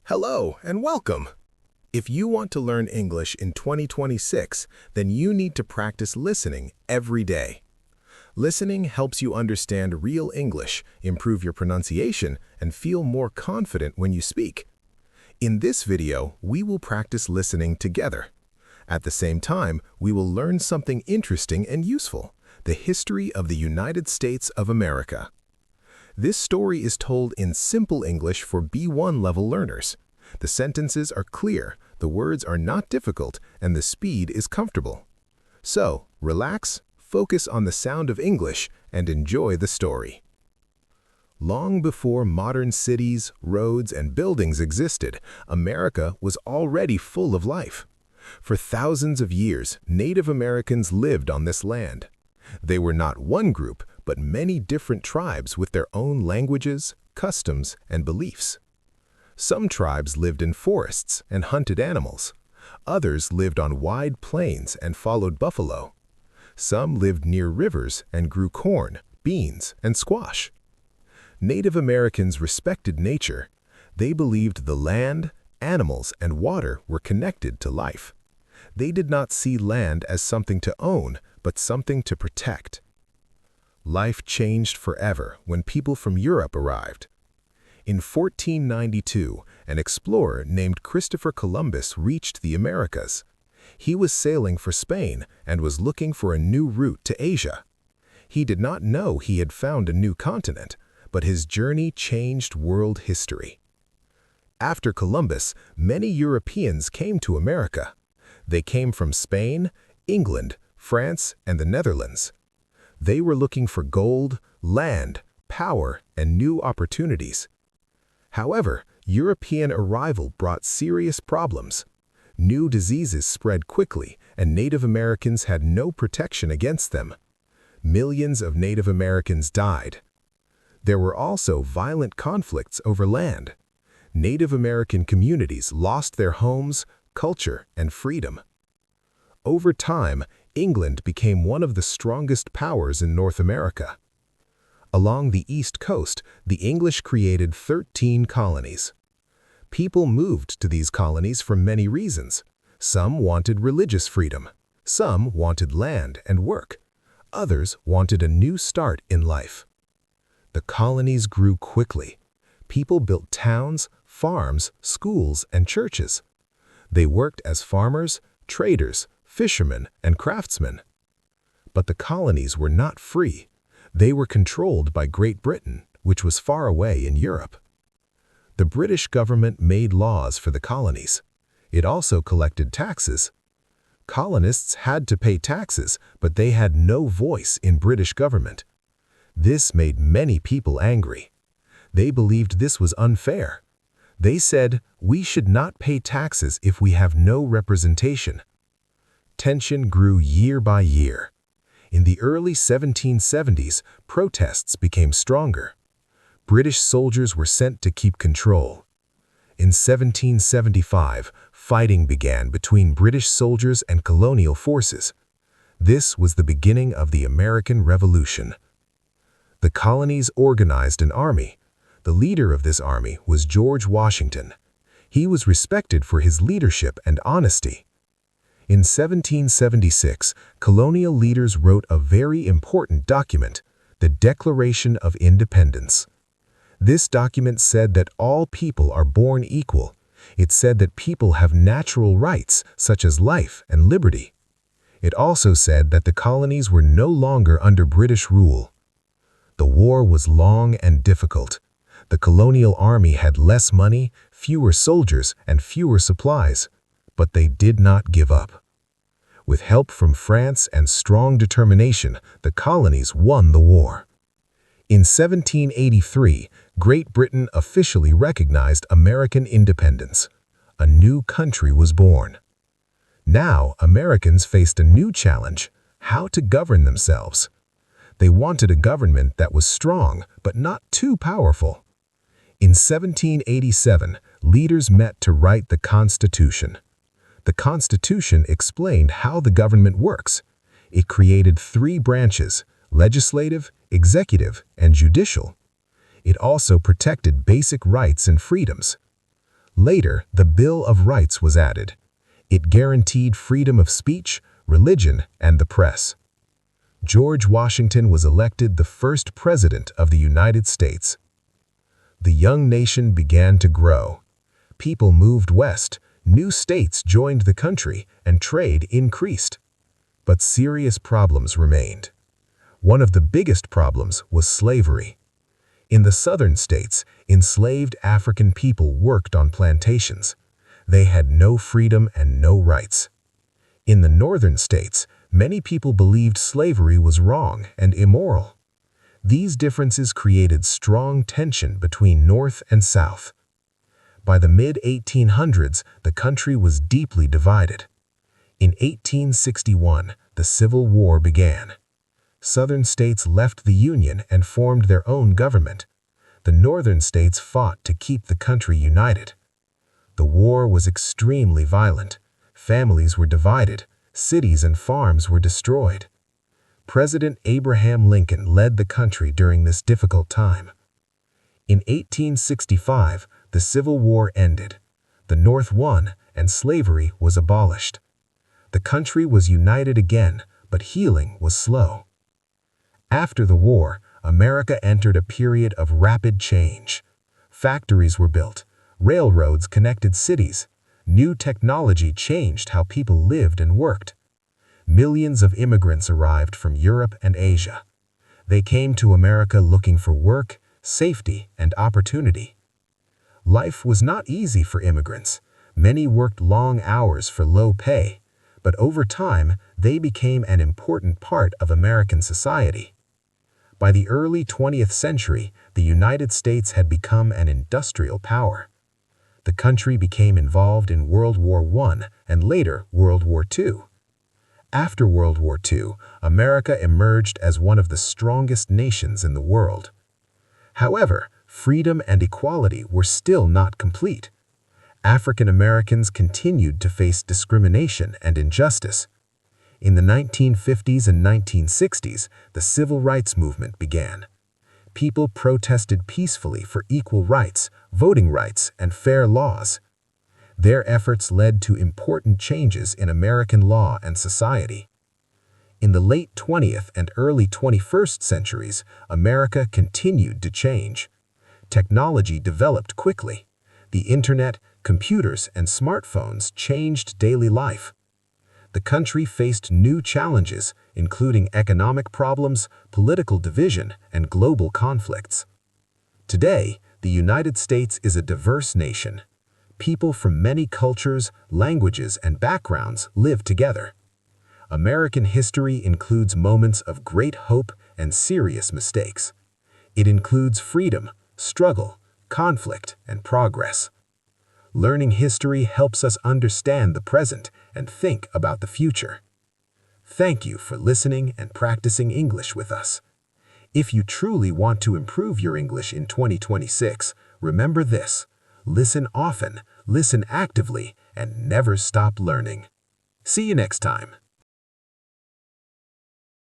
Hello and welcome! If you want to learn English in 2026, then you need to practice listening every day. Listening helps you understand real English, improve your pronunciation, and feel more confident when you speak. In this video, we will practice listening together. At the same time, we will learn something interesting and useful, the history of the United States of America. This story is told in simple English for B1 level learners. The sentences are clear, the words are not difficult, and the speed is comfortable. So, relax, focus on the sound of English, and enjoy the story. Long before modern cities, roads, and buildings existed, America was already full of life. For thousands of years, Native Americans lived on this land. They were not one group, but many different tribes with their own languages, customs, and beliefs. Some tribes lived in forests and hunted animals. Others lived on wide plains and followed buffalo. Some lived near rivers and grew corn, beans, and squash. Native Americans respected nature. They believed the land, animals, and water were connected to life. They did not see land as something to own, but something to protect. Life changed forever when people from Europe arrived. In 1492, an explorer named Christopher Columbus reached the Americas. He was sailing for Spain and was looking for a new route to Asia. He did not know he had found a new continent, but his journey changed world history. After Columbus, many Europeans came to America. They came from Spain, England, France, and the Netherlands. They were looking for gold, land, power, and new opportunities. However, European arrival brought serious problems. New diseases spread quickly, and Native Americans had no protection against them. Millions of Native Americans died. There were also violent conflicts over land. Native American communities lost their homes, culture, and freedom. Over time, England became one of the strongest powers in North America. Along the East Coast, the English created 13 colonies. People moved to these colonies for many reasons. Some wanted religious freedom. Some wanted land and work. Others wanted a new start in life. The colonies grew quickly. People built towns, farms, schools, and churches. They worked as farmers, traders, fishermen, and craftsmen. But the colonies were not free. They were controlled by Great Britain, which was far away in Europe. The British government made laws for the colonies. It also collected taxes. Colonists had to pay taxes, but they had no voice in British government. This made many people angry. They believed this was unfair. They said, "We should not pay taxes if we have no representation." Tension grew year by year. In the early 1770s, protests became stronger. British soldiers were sent to keep control. In 1775, fighting began between British soldiers and colonial forces. This was the beginning of the American Revolution. The colonies organized an army. The leader of this army was George Washington. He was respected for his leadership and honesty. In 1776, colonial leaders wrote a very important document, the Declaration of Independence. This document said that all people are born equal. It said that people have natural rights, such as life and liberty. It also said that the colonies were no longer under British rule. The war was long and difficult. The colonial army had less money, fewer soldiers, and fewer supplies. But they did not give up. With help from France and strong determination, the colonies won the war. In 1783, Great Britain officially recognized American independence. A new country was born. Now, Americans faced a new challenge: how to govern themselves. They wanted a government that was strong, but not too powerful. In 1787, leaders met to write the Constitution. The Constitution explained how the government works. It created 3 branches: legislative, executive, and judicial. It also protected basic rights and freedoms. Later, the Bill of Rights was added. It guaranteed freedom of speech, religion, and the press. George Washington was elected the first president of the United States. The young nation began to grow. People moved west, new states joined the country, and trade increased. But serious problems remained. One of the biggest problems was slavery. In the southern states, enslaved African people worked on plantations. They had no freedom and no rights. In the northern states, many people believed slavery was wrong and immoral. These differences created strong tension between North and South. By the mid-1800s, the country was deeply divided. In 1861, the Civil War began. Southern states left the Union and formed their own government. The northern states fought to keep the country united. The war was extremely violent. Families were divided. Cities and farms were destroyed. President Abraham Lincoln led the country during this difficult time. In 1865, the Civil War ended. The North won, and slavery was abolished. The country was united again, but healing was slow. After the war, America entered a period of rapid change. Factories were built. Railroads connected cities. New technology changed how people lived and worked. Millions of immigrants arrived from Europe and Asia. They came to America looking for work, safety, and opportunity. Life was not easy for immigrants. Many worked long hours for low pay, but over time, they became an important part of American society. By the early 20th century, the United States had become an industrial power. The country became involved in World War I and later World War II. After World War II, America emerged as one of the strongest nations in the world. However, freedom and equality were still not complete. African Americans continued to face discrimination and injustice. In the 1950s and 1960s, the Civil Rights Movement began. People protested peacefully for equal rights, voting rights, and fair laws. Their efforts led to important changes in American law and society. In the late 20th and early 21st centuries, America continued to change. Technology developed quickly. The internet, computers, and smartphones changed daily life. The country faced new challenges, including economic problems, political division, and global conflicts. Today, the United States is a diverse nation. People from many cultures, languages, and backgrounds live together. American history includes moments of great hope and serious mistakes. It includes freedom, struggle, conflict, and progress. Learning history helps us understand the present and think about the future. Thank you for listening and practicing English with us. If you truly want to improve your English in 2026, remember this: listen often, listen actively, and never stop learning. See you next time.